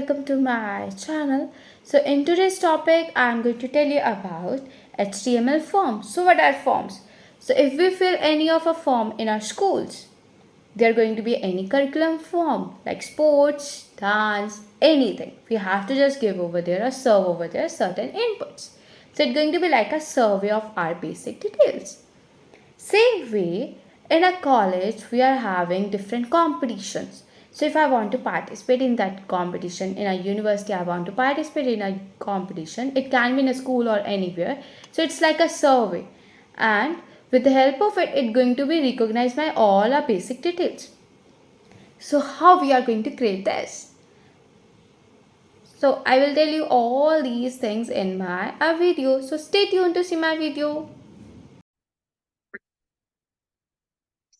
welcome to my channel. So in today's topic I'm going to tell you about HTML forms. So what are forms? So if we fill any of a form in our schools, there are going to be any curriculum form like sports, dance, anything. We have to just give over there or serve over there certain inputs. So it's going to be like a survey of our basic details. Same way, in a college, we are having different competitions. So, if I want to participate in that competition, in a university, I want to participate in a competition, it can be in a school or anywhere. So, it's like a survey, and with the help of it, it's going to be recognized by all our basic details. So, how we are going to create this? So, I will tell you all these things in my video. So, stay tuned to see my video.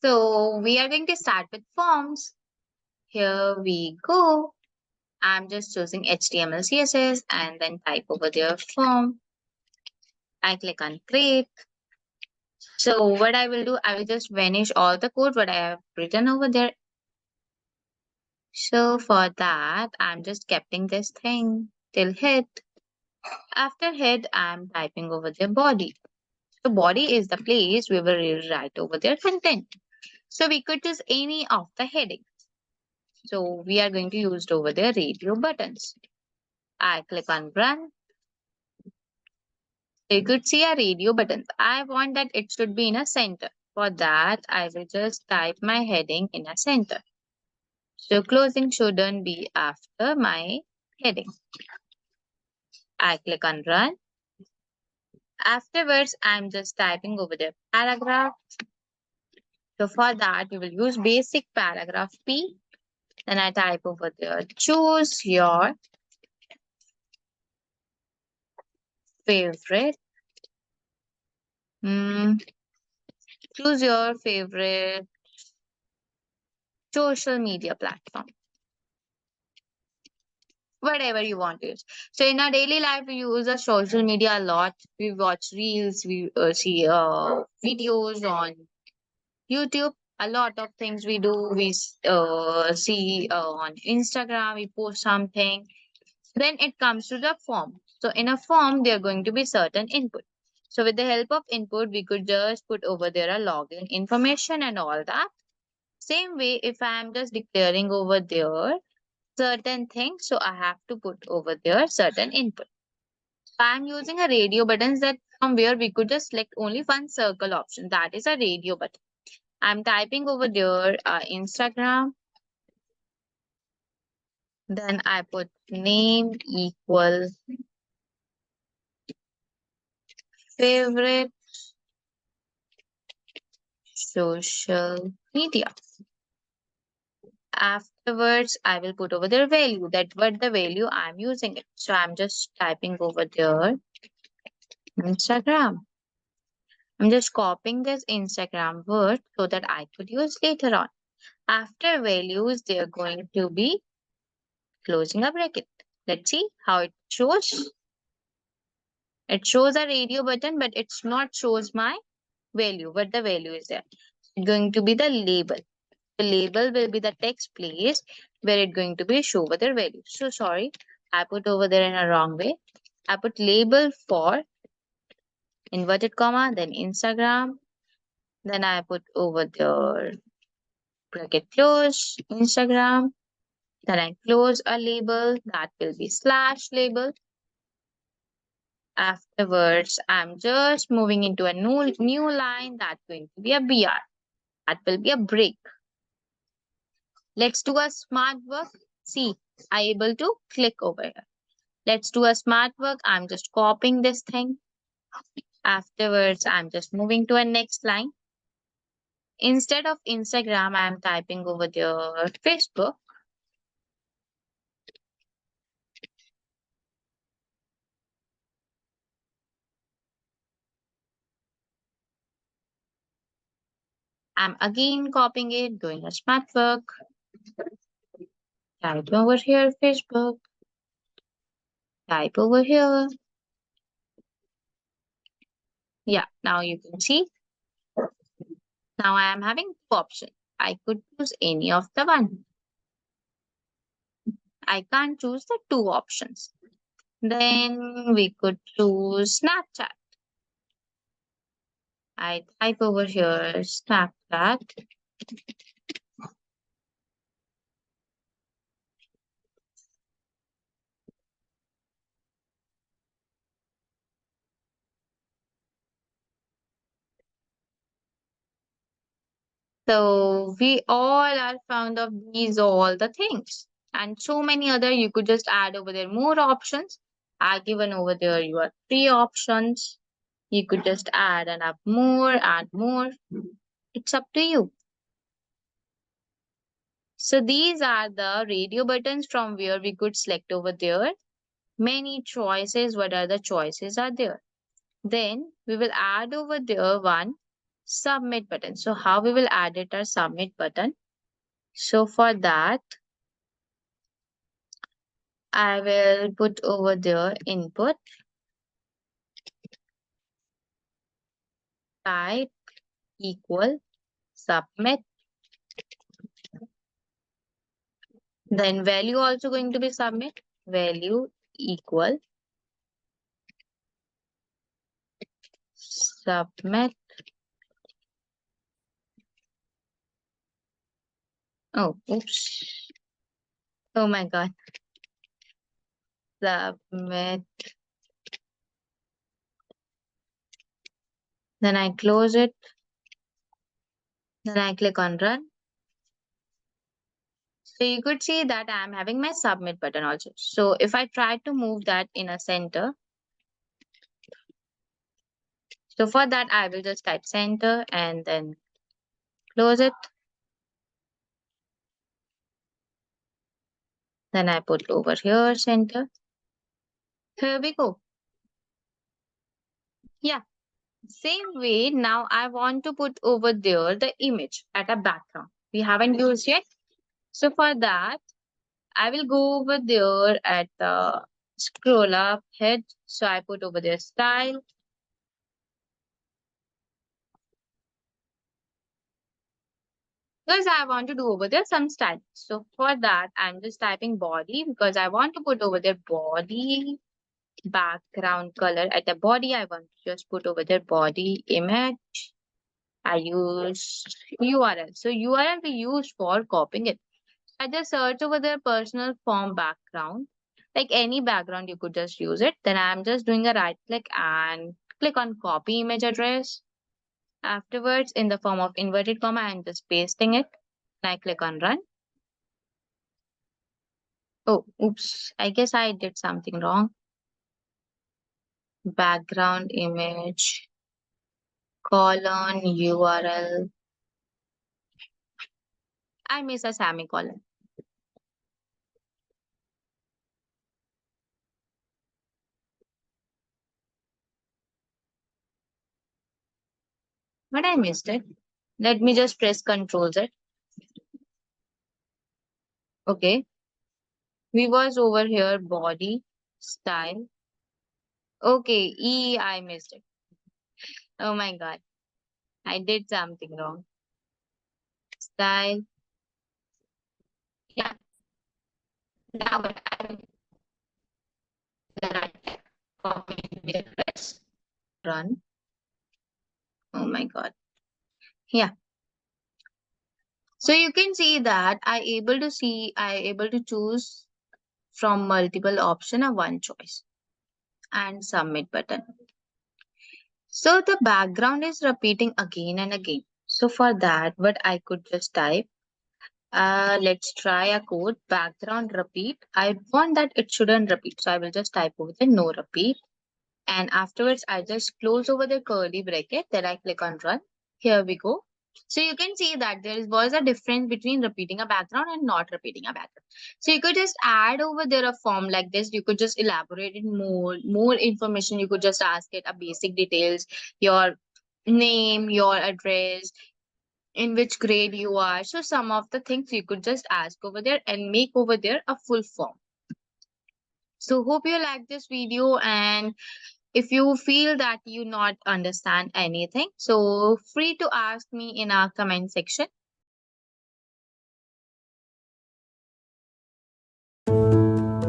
So we are going to start with forms. Here we go. I'm just choosing HTML, CSS and then type over there form. I click on create. So what I will do, I will just vanish all the code what I have written over there. So for that, I'm just keeping this thing till head. After head, I'm typing over the body. So body is the place we will write over their content. So we could choose any of the headings. So we are going to use over there radio buttons. I click on run. You could see a radio button. I want that it should be in a center. For that, I will just type my heading in a center. So closing shouldn't be after my heading. I click on run. Afterwards, I'm just typing over the paragraph. So for that, we will use basic paragraph P. Then I type over there, choose your favorite. Choose your favorite social media platform, whatever you want to use. So in our daily life, we use a social media a lot. We watch reels, we see videos on YouTube. A lot of things we do. We see on Instagram. We post something. Then it comes to the form. So in a form, there are going to be certain input. So with the help of input, we could just put over there a login information and all that. Same way, if I am just declaring over there certain things, so I have to put over there certain input. So I'm using a radio buttons that from where we could just select only one circle option. That is a radio button. I'm typing over there Instagram. Then I put name equal favorite social media. Afterwards, I will put over their value, that what the value I'm using it. So I'm just typing over there Instagram. I'm just copying this Instagram word so that I could use later on. After values, they are going to be closing a bracket. Let's see how it shows. It shows a radio button, but it's not shows my value. What the value is there? It's going to be the label. The label will be the text place where it's going to be show with their value. So sorry, I put over there in a wrong way. I put label for inverted comma, then Instagram. Then I put over there bracket close, Instagram. Then I close a label that will be slash label. Afterwards, I'm just moving into a new line that's going to be a BR. That will be a break. Let's do a smart work. See, I able to click over here. Let's do a smart work. I'm just copying this thing. Afterwards, I'm just moving to a next line. Instead of Instagram, I'm typing over there Facebook. I'm again copying it, doing a smart work. Type over here Facebook. Type over here. Yeah, now you can see. Now I am having two options. I could choose any of the one. I can't choose the two options. Then we could choose Snapchat. I type over here Snapchat. So we all are fond of these all the things. And so many other you could just add over there more options. I given over there your three options. You could just add and up more, add more. It's up to you. So these are the radio buttons from where we could select over there. Many choices. What are the choices are there? Then we will add over there one submit button. So how we will add it our submit button? So for that, I will put over there input type equal submit. Then value also going to be submit. Value equal submit. Oh, oops. Oh my God. Submit. Then I close it. Then I click on run. So you could see that I'm having my submit button also. So if I try to move that in a center, so for that I will just type center and then close it. Then I put over here center. Here we go. Yeah. Same way, now I want to put over there the image at a background. We haven't used yet. So for that, I will go over there at the scroll up head. So I put over there style. Because I want to do over there some style. So for that, I'm just typing body because I want to put over there body background color. At the body, I want to just put over there body image. I use URL. So URL we use for copying it. I just search over their personal form background. Like any background, you could just use it. Then I'm just doing a right click and click on copy image address. Afterwards, in the form of inverted comma, I'm just pasting it. And I click on run. Oh, oops. I guess I did something wrong. Background image, colon, URL. I miss a semicolon. But I missed it. Let me just press Control Z. Okay. We was over here body, style. Okay, I missed it. Oh my God. I did something wrong. Style. Yeah. Now what I will then I copy the address. Run. Oh my God. Yeah. So you can see that I able to choose from multiple option or one choice and submit button. So the background is repeating again and again. So for that, what I could just type, let's try a code background repeat. I want that it shouldn't repeat. So I will just type over the no repeat. And afterwards, I just close over the curly bracket. Then I click on run. Here we go. So you can see that was a difference between repeating a background and not repeating a background. So you could just add over there a form like this. You could just elaborate it more information. You could just ask it a basic details, your name, your address, in which grade you are. So some of the things you could just ask over there and make over there a full form. So hope you like this video, and if you feel that you not understand anything, so free to ask me in our comment section.